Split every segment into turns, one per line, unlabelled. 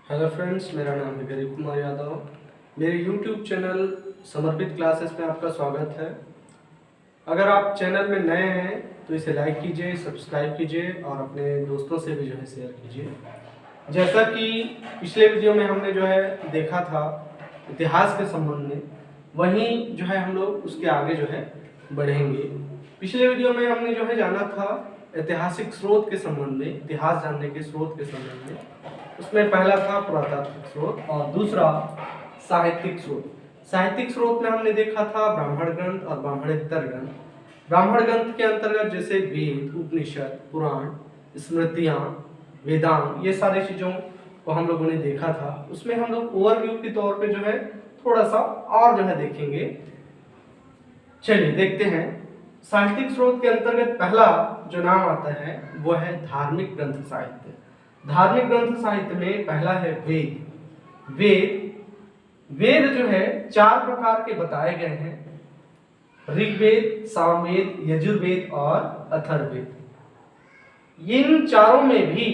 Hello friends, मेरा नाम है गरीब कुमार यादव। मेरे यूट्यूब चैनल समर्पित क्लासेस में आपका स्वागत है। अगर आप चैनल में नए हैं तो इसे लाइक कीजिए, सब्सक्राइब कीजिए और अपने दोस्तों से भी शेयर कीजिए। जैसा कि पिछले वीडियो में हमने देखा था इतिहास के संबंध में, वहीं हम लोग उसके आगे बढ़ेंगे। पिछले वीडियो में हमने जाना था ऐतिहासिक स्रोत के संबंध में, इतिहास जानने के स्रोत के संबंध में। उसमें पहला था पुरातात्विक स्रोत और दूसरा साहित्यिक स्रोत। साहित्यिक स्रोत में हमने देखा था ब्राह्मण ग्रंथ और ब्राह्मणेतर ग्रंथ। ब्राह्मण ग्रंथ के अंतर्गत जैसे वेद, उपनिषद, पुराण, स्मृतियां, वेदांग, ये सारी चीजों को हम लोगों ने देखा था। उसमें हम लोग ओवरव्यू के तौर पे थोड़ा सा और देखेंगे। चलिए देखते हैं। साहित्यिक स्रोत के अंतर्गत पहला जो नाम आता है वो है धार्मिक ग्रंथ साहित्य। धार्मिक ग्रंथ साहित्य में पहला है वेद। वेद चार प्रकार के बताए गए हैं: ऋग्वेद, सामवेद, यजुर्वेद और अथर्ववेद। इन चारों में भी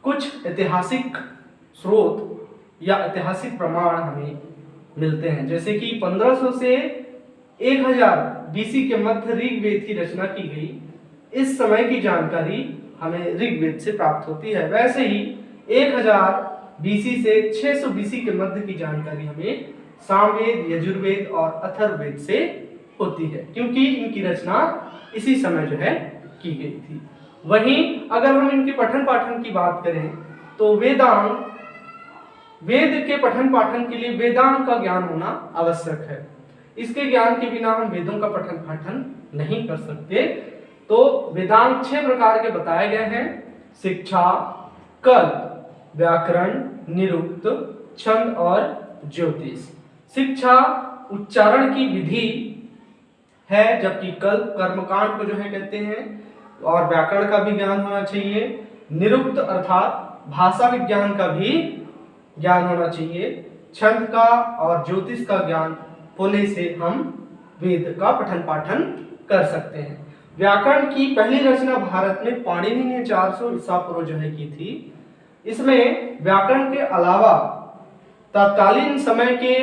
कुछ ऐतिहासिक स्रोत या ऐतिहासिक प्रमाण हमें मिलते हैं, जैसे कि 1500 से 1000 बीसी के मध्य ऋग्वेद की रचना की गई। इस समय की जानकारी हमें ऋग्वेद से प्राप्त होती है। वैसे ही 1000 बीसी से 600 बीसी के मध्य की जानकारी हमें सामवेद, यजुर्वेद और अथर्ववेद से होती है, क्योंकि इनकी रचना इसी समय की गई थी। वहीं अगर हम इनके पठन पाठन की बात करें तो वेदांग, वेद के पठन पाठन के लिए वेदांग का ज्ञान होना आवश्यक है। इसके ज्ञान के बिना हम वेदों का पठन पाठन नहीं कर सकते। तो वेदांग 6 प्रकार के बताए गए हैं: शिक्षा, कल्प, व्याकरण, निरुक्त, छंद और ज्योतिष। शिक्षा उच्चारण की विधि है, जबकि कल्प कर्मकांड को कहते हैं, और व्याकरण का भी ज्ञान होना चाहिए। निरुक्त अर्थात भाषा विज्ञान का भी ज्ञान होना चाहिए। छंद का और ज्योतिष का ज्ञान होने से हम वेद का पठन पाठन कर सकते हैं। व्याकरण की पहली रचना भारत में पाणिनि ने 400 ईसा पूर्व की थी। इसमें व्याकरण के अलावा तत्कालीन समय के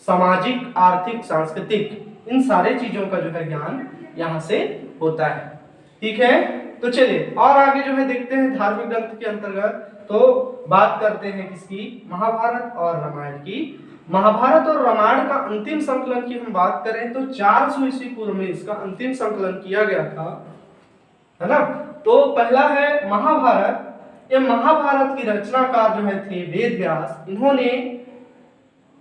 सामाजिक, आर्थिक, सांस्कृतिक इन सारे चीजों का ज्ञान यहाँ से होता है। ठीक है, तो चलिए और आगे देखते हैं। धार्मिक ग्रंथ के अंतर्गत तो बात करते हैं किसकी? महाभारत और रामायण की। महाभारत और रामायण का अंतिम संकलन की हम बात करें तो 400 ईस्वी पूर्व में इसका अंतिम संकलन किया गया था, है ना। तो पहला है महाभारत। ये महाभारत की रचनाकार थे वेद व्यास। इन्होंने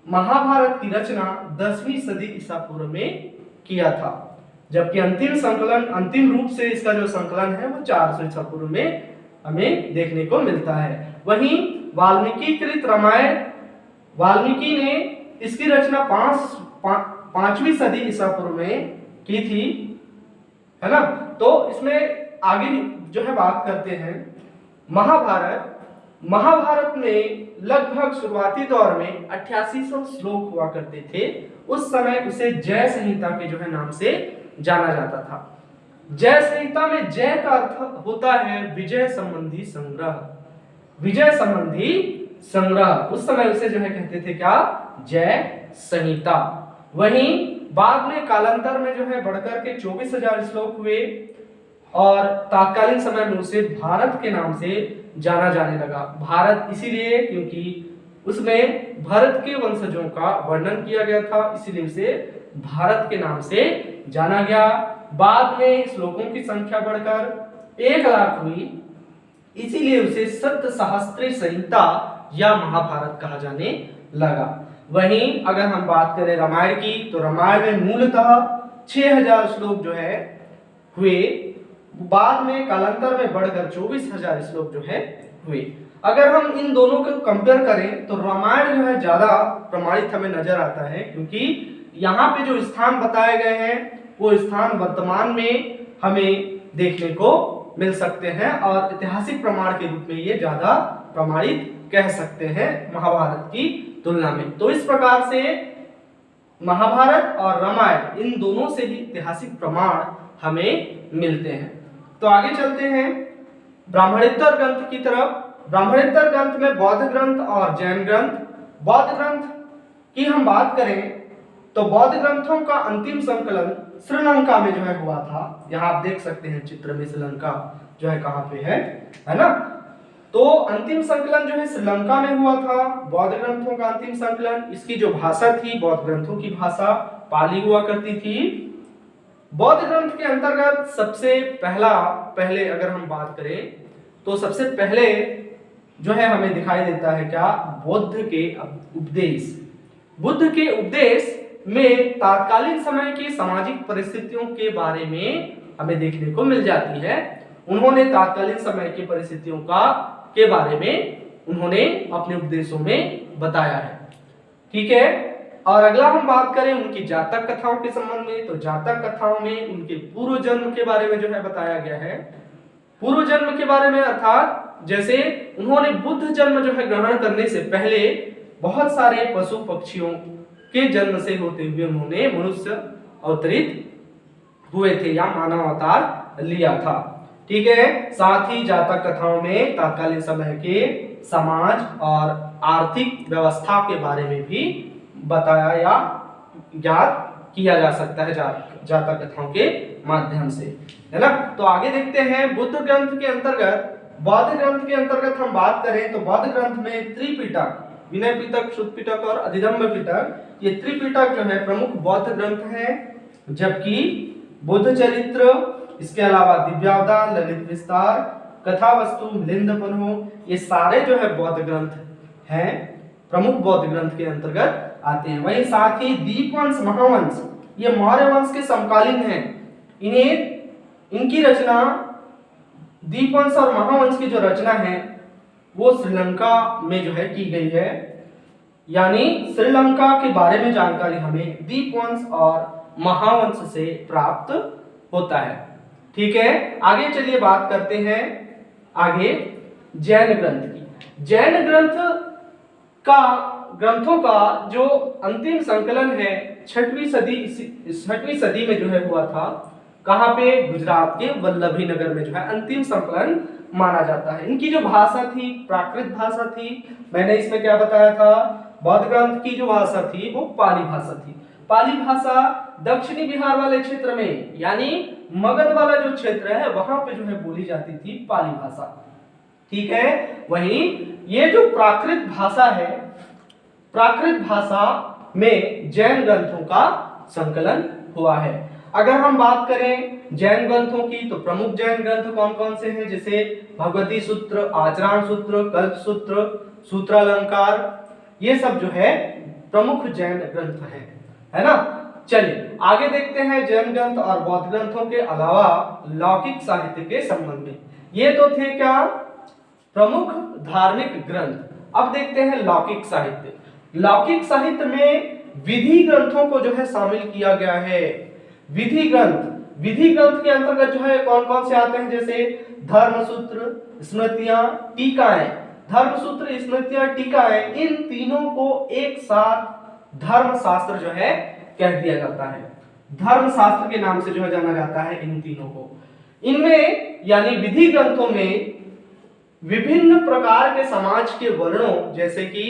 महाभारत की रचना 10वीं सदी ईसा पूर्व में किया था, जबकि अंतिम संकलन, अंतिम रूप से इसका संकलन है वो 400 ईसा पूर्व में हमें देखने को मिलता है। वहीं वाल्मीकि कृत रामायण, वाल्मीकि ने इसकी रचना 5वीं सदी ईसा पूर्व में की थी, है ना। तो इसमें आगे बात करते हैं महाभारत। महाभारत में लगभग शुरुआती दौर में 8800 श्लोक हुआ करते थे। उस समय उसे जय संहिता के नाम से जाना जाता था। जय संहिता में जय का अर्थ होता है विजय संबंधी संग्रह। विजय संबंधी संग्रह, उस समय उसे कहते थे क्या? जय संहिता। वहीं बाद में कालांतर में बढ़कर के 24,000 श्लोक हुए और तात्कालीन समय में उसे भारत के नाम से जाना जाने लगा। भारत इसीलिए क्योंकि उसमें भरत के वंशजों का वर्णन किया गया था, इसीलिए उसे भारत के नाम से जाना गया। बाद में श्लोकों की संख्या बढ़कर 1,00,000 हुई, इसीलिए उसे सप्त सहस्त्री संहिता या महाभारत कहा जाने लगा। वहीं अगर हम बात करें रामायण की तो रामायण में मूलतः 6,000 श्लोक हुए, बाद में कालांतर में बढ़कर 24,000 श्लोक हुए। अगर हम इन दोनों को कंपेयर करें तो रामायण ज्यादा प्रमाणित हमें नजर आता है, क्योंकि यहाँ पे जो स्थान बताए गए हैं वो स्थान वर्तमान में हमें देखने को मिल सकते हैं और ऐतिहासिक प्रमाण के रूप में ये ज्यादा प्रमाणित कह सकते हैं महाभारत की तुलना में। तो इस प्रकार से महाभारत और रामायण, इन दोनों से ही ऐतिहासिक प्रमाण हमें मिलते हैं। तो आगे चलते हैं ब्राह्मणेतर ग्रंथ की तरफ। ब्राह्मणेतर ग्रंथ में बौद्ध ग्रंथ और जैन ग्रंथ। बौद्ध ग्रंथ की हम बात करें तो बौद्ध ग्रंथों का अंतिम संकलन श्रीलंका में जो है हुआ था। यहाँ आप देख सकते हैं चित्र में श्रीलंका जो है कहाँ पे है ना। तो अंतिम संकलन जो है श्रीलंका में हुआ था बौद्ध ग्रंथों का अंतिम संकलन। इसकी जो भाषा थी बौद्ध ग्रंथों की भाषा पाली हुआ करती थी। बौद्ध ग्रंथ के अंतर्गत सबसे पहले अगर हम बात करें तो सबसे पहले जो है हमें दिखाई देता है क्या, बुद्ध के उपदेश। बुद्ध के उपदेश में तत्कालीन समय की सामाजिक परिस्थितियों के बारे में हमें देखने को मिल जाती है। उन्होंने तत्कालीन समय की परिस्थितियों के बारे में उन्होंने अपने उपदेशों में बताया है। ठीक है। और अगला हम बात करें उनकी जातक कथाओं के संबंध में, तो जातक कथाओं में उनके पूर्व जन्म के बारे में जो है बताया गया है। पूर्व जन्म के बारे में अर्थात जैसे उन्होंने बुद्ध जन्म जो है ग्रहण करने से पहले बहुत सारे पशु पक्षियों के जन्म से होते हुए उन्होंने मनुष्य अवतरित हुए थे या मानव अवतार लिया था। ठीक है। साथ ही जातक कथाओं में तत्कालीन समय के समाज और आर्थिक व्यवस्था के बारे में भी बताया या ज्ञात किया जा सकता है जातक कथाओं के माध्यम से, है ना। तो आगे देखते हैं बुद्ध ग्रंथ के अंतर्गत, बौद्ध ग्रंथ के अंतर्गत हम बात करें तो बौद्ध ग्रंथ में त्रिपिटक, विनय पिटक, शुद्ध पिटक और अधिगम्य पिटक, ये त्रिपिटक जो है प्रमुख बौद्ध ग्रंथ है। जबकि बुद्ध चरित्र, इसके अलावा दिव्यावतार, ललित विस्तार, कथा वस्तु, मिलिंद पन्हो, ये सारे जो है बौद्ध ग्रंथ हैं, प्रमुख बौद्ध ग्रंथ के अंतर्गत आते हैं। वहीं साथ ही दीपवंश, महावंश, ये मौर्य वंश के समकालीन हैं। इनकी रचना, दीपवंश और महावंश की जो रचना है वो श्रीलंका में जो है की गई है। यानी श्रीलंका के बारे में जानकारी हमें दीपवंश और महावंश से प्राप्त होता है। ठीक है। आगे चलिए बात करते हैं आगे जैन ग्रंथ की। जैन ग्रंथों का जो अंतिम संकलन है 6वीं सदी में जो है हुआ था। कहाँ पे? गुजरात के वल्लभी नगर में जो है अंतिम संकलन माना जाता है। इनकी जो भाषा थी प्राकृत भाषा थी। मैंने इसमें क्या बताया था, बौद्ध ग्रंथ की जो भाषा थी वो पाली भाषा थी। पाली भाषा दक्षिणी बिहार वाले क्षेत्र में यानी मगध वाला जो क्षेत्र है वहां पे जो है बोली जाती थी पाली भाषा। ठीक है। वहीं ये जो प्राकृत भाषा है, प्राकृत भाषा में जैन ग्रंथों का संकलन हुआ है। अगर हम बात करें जैन ग्रंथों की तो प्रमुख जैन ग्रंथ कौन कौन से हैं, जैसे भगवती सूत्र, आचरण सूत्र, कल्प सूत्र, सूत्रालंकार, ये सब जो है प्रमुख जैन ग्रंथ हैं, है ना। चलिए आगे देखते हैं जैन ग्रंथ और बौद्ध ग्रंथों के अलावा लौकिक साहित्य के संबंध में। ये तो थे क्या, प्रमुख धार्मिक ग्रंथ। अब देखते हैं लौकिक साहित्य। लौकिक साहित्य में विधि ग्रंथों को जो है शामिल किया गया है। विधि ग्रंथ के अंतर्गत जो है कौन कौन से आते हैं, जैसे धर्मसूत्र, स्मृतियां, टीकाएं। धर्मसूत्र, स्मृतियां, टीकाएं, इन तीनों को एक साथ धर्मशास्त्र जो है कह दिया जाता है। धर्मशास्त्र के नाम से जो है जाना जाता है इन तीनों को। इनमें यानी विधि ग्रंथों में विभिन्न प्रकार के समाज के वर्णों जैसे कि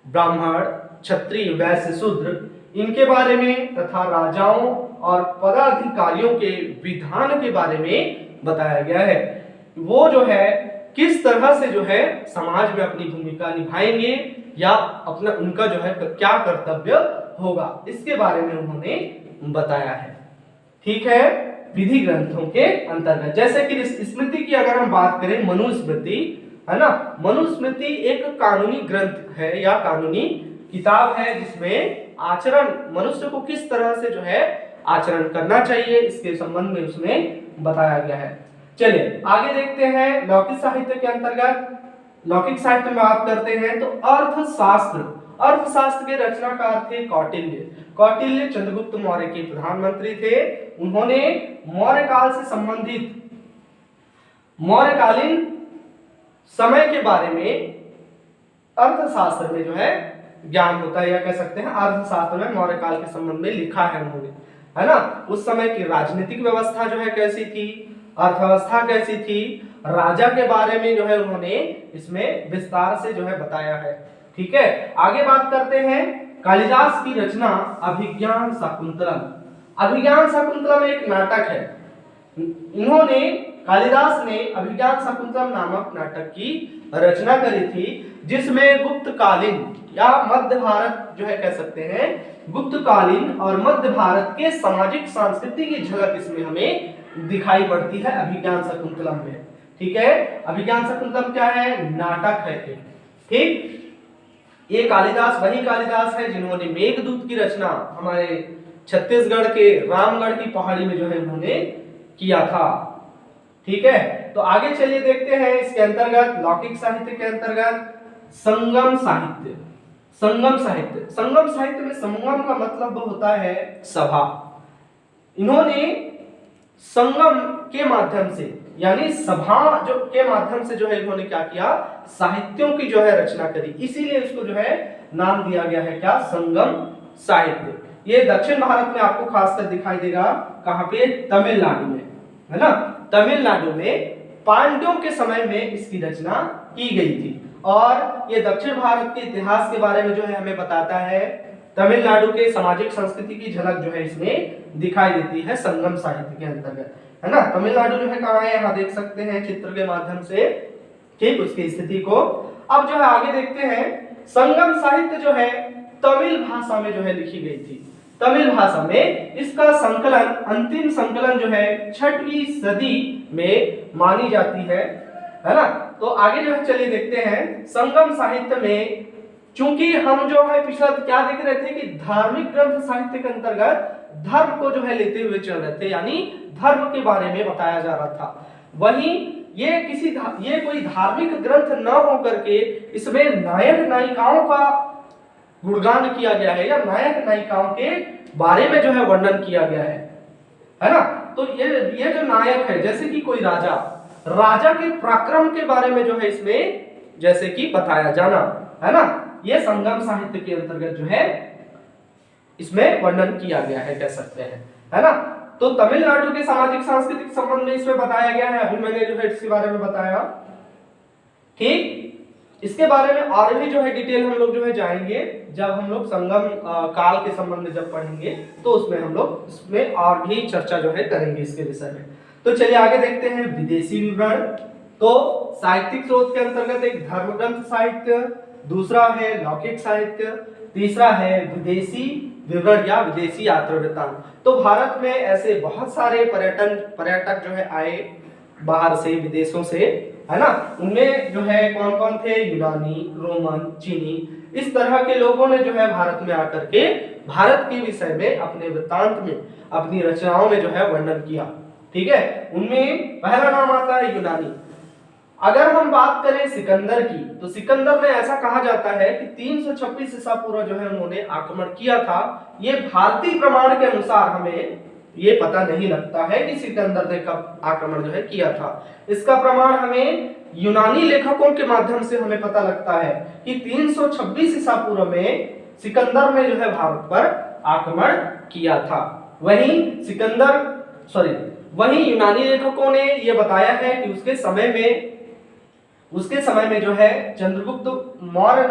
ब्राह्मण, क्षत्रिय, वैश्य, शूद्र, इनके बारे में तथा राजाओं और पदाधिकारियों के विधान के बारे में बताया गया है। वो जो है किस तरह से जो है समाज में अपनी भूमिका निभाएंगे या अपना उनका जो है क्या कर्तव्य होगा, इसके बारे में उन्होंने बताया है। ठीक है। विधि ग्रंथों के अंतर्गत जैसे कि स्मृति की अगर हम बात करें, मनुस्मृति, है ना। मनुस्मृति एक कानूनी ग्रंथ है या कानूनी किताब है जिसमें आचरण, मनुष्य को किस तरह से जो है आचरण करना चाहिए इसके संबंध में उसमें बताया गया है। चलिए आगे देखते हैं लौकिक साहित्य के अंतर्गत। लौकिक साहित्य में बात करते हैं तो अर्थशास्त्र। अर्थशास्त्र के रचनाकार थे कौटिल्य। कौटिल्य चंद्रगुप्त मौर्य के प्रधानमंत्री थे। उन्होंने मौर्य काल से संबंधित मौर्यकालीन समय के बारे में अर्थशास्त्र में जो है ज्ञान होता है या कह सकते हैं अर्थशास्त्र में मौर्य काल के संबंध में लिखा है उन्होंने, है ना। उस समय की राजनीतिक व्यवस्था जो है कैसी थी, अर्थव्यवस्था कैसी थी राजा के बारे में जो है उन्होंने इसमें विस्तार से जो है बताया है। ठीक है, आगे बात करते हैं कालिदास की रचना अभिज्ञान शाकुंतलम। अभिज्ञान शाकुंतलम एक नाटक है। इन्होंने कालिदास ने अभिज्ञान शाकुंतलम नामक नाटक की रचना करी थी, जिसमें गुप्तकालीन या मध्य भारत जो है कह सकते हैं, गुप्तकालीन और मध्य भारत के सामाजिक संस्कृति की झलक इसमें हमें दिखाई पड़ती है अभिज्ञान शाकुंतलम में। ठीक है, अभिज्ञान शाकुंतलम क्या है? नाटक है। ठीक, ये कालिदास वही कालिदास है जिन्होंने मेघदूत की रचना हमारे छत्तीसगढ़ के रामगढ़ की पहाड़ी में जो है उन्होंने किया था। ठीक है, तो आगे चलिए देखते हैं इसके अंतर्गत लौकिक साहित्य के अंतर्गत संगम साहित्य। संगम साहित्य, संगम साहित्य में संगम का मतलब होता है सभा। इन्होंने संगम के माध्यम से यानी सभा जो के माध्यम से जो है इन्होंने क्या किया? साहित्यों की जो है रचना करी, इसीलिए इसको जो है नाम दिया गया है क्या? संगम साहित्य। ये दक्षिण भारत में आपको खासकर दिखाई देगा, कहां पे? तमिलनाडु में, है ना। तमिलनाडु में पांड्यों के समय में इसकी रचना की गई थी और ये दक्षिण भारत के इतिहास के बारे में जो है हमें बताता है। तमिलनाडु के सामाजिक संस्कृति की झलक जो है इसमें दिखाई देती है संगम साहित्य के अंतर्गत, है ना। तमिलनाडु जो है कहाँ है? यहाँ देख सकते हैं चित्र के माध्यम से, ठीक, उसकी स्थिति को। अब जो है आगे देखते हैं, संगम साहित्य जो है तमिल भाषा में जो है लिखी गई थी। तमिल भाषा में इसका संकलन, अंतिम संकलन जो है 6वीं सदी में मानी जाती है ना। तो आगे जो है चलिए देखते हैं संगम साहित्य में, चूंकि हम जो है पिछला क्या देख रहे थे कि धार्मिक ग्रंथ साहित्य के अंतर्गत धर्म को जो है लेते हुए चल रहे थे, यानी धर्म के बारे में बताया जा रहा था। वहीं ये कोई धार्मिक ग्रंथ न हो करके इसमें नायक नायिकाओं का गुणगान किया गया है या नायक नायिकाओं के बारे में जो है वर्णन किया गया है ना। तो ये जो नायक है, जैसे कि कोई राजा के पराक्रम के बारे में जो है इसमें जैसे कि बताया जाना, है ना। ये संगम साहित्य के अंतर्गत जो है इसमें वर्णन किया गया है, कह सकते हैं, है ना। तो तमिलनाडु के सामाजिक सांस्कृतिक संबंध में इसमें बताया गया है, अभी मैंने जो है इसके बारे में बताया। ठीक, इसके बारे में और भी जो है डिटेल हम लोग जो है जाएंगे जब हम लोग संगम काल के संबंध में जब पढ़ेंगे, तो उसमें हम लोग इसमें और भी चर्चा जो है करेंगे इसके विषय में। तो चलिए आगे देखते हैं विदेशी विवरण। तो साहित्यिक स्रोत के अंतर्गत एक धर्म ग्रंथ साहित्य, दूसरा है लौकिक साहित्य, तीसरा है विदेशी विवरण या विदेशी यात्रा वृत्तांत। तो भारत में ऐसे बहुत सारे पर्यटक जो है आए बाहर से, विदेशों से, है ना। उनमें जो है कौन कौन थे? यूनानी, रोमन, चीनी, इस तरह के लोगों ने जो है भारत में आकर के भारत के विषय में अपने वृत्तांत में, अपनी रचनाओं में जो है वर्णन किया। ठीक है, उनमें पहला नाम आता है यूनानी। अगर हम बात करें सिकंदर की, तो सिकंदर ने ऐसा कहा जाता है कि 326 ईसा पूर्व जो है उन्होंने आक्रमण किया था। ये भारतीय प्रमाण के अनुसार हमें ये पता नहीं लगता है कि सिकंदर ने कब आक्रमण जो है किया था। इसका प्रमाण हमें यूनानी लेखकों के माध्यम से हमें पता लगता है कि 326 ईसा पूर्व में सिकंदर ने जो है भारत पर आक्रमण किया था। वहीं यूनानी लेखकों ने यह बताया है कि उसके समय में जो है चंद्रगुप्त मौर्य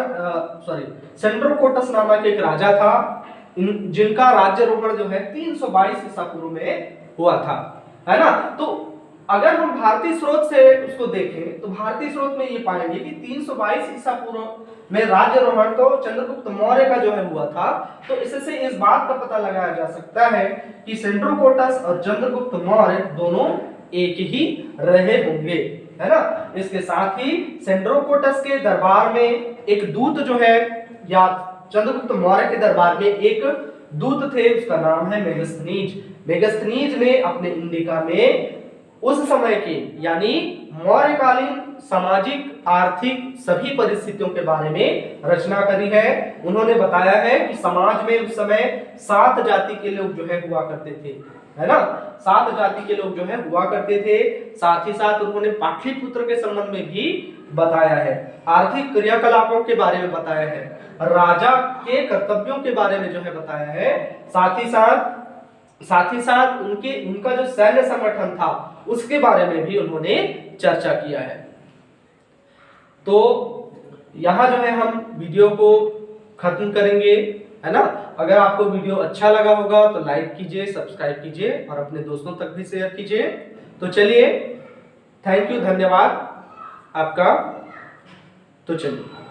सेंड्रोकोटस नामक एक राजा था, जिनका राज्यारोहण जो है 322 ईसा पूर्व में हुआ था, है ना। तो अगर हम भारतीय स्रोत से उसको देखें तो भारतीय स्रोत में ये पाएंगे कि 322 ईसा पूर्व में राज्यारोहण तो चंद्रगुप्त मौर्य का जो है हुआ था। तो इससे इस बात का पता लगाया जा सकता है कि सेंड्रोकोटस और चंद्रगुप्त मौर्य दोनों एक ही रहे होंगे, है ना। इसके साथ ही सेंड्रोकोटस के दरबार में एक दूत जो है, या चंद्रगुप्त मौर्य के दरबार में एक दूत थे, उसका नाम है मेगस्थनीज। मेगस्थनीज ने अपने इंडिका में उस समय के यानी मौर्यकालीन सामाजिक आर्थिक सभी परिस्थितियों के बारे में रचना करी है। उन्होंने बताया है कि समाज में उस समय 7 जाति के लोग जो है हुआ करते थे, है ना। 7 जाति के लोग जो है हुआ करते थे। साथ ही साथ उन्होंने पाटलिपुत्र के संबंध में भी बताया है, आर्थिक क्रियाकलापों के बारे में बताया है, राजा के कर्तव्यों के बारे में जो है बताया है। साथ ही साथ उनका जो सैन्य संगठन था उसके बारे में भी उन्होंने चर्चा किया है। तो यहाँ जो है हम वीडियो को खत्म करेंगे, है ना। अगर आपको वीडियो अच्छा लगा होगा तो लाइक कीजिए, सब्सक्राइब कीजिए और अपने दोस्तों तक भी शेयर कीजिए। तो चलिए, थैंक यू, धन्यवाद आपका। तो चलिए।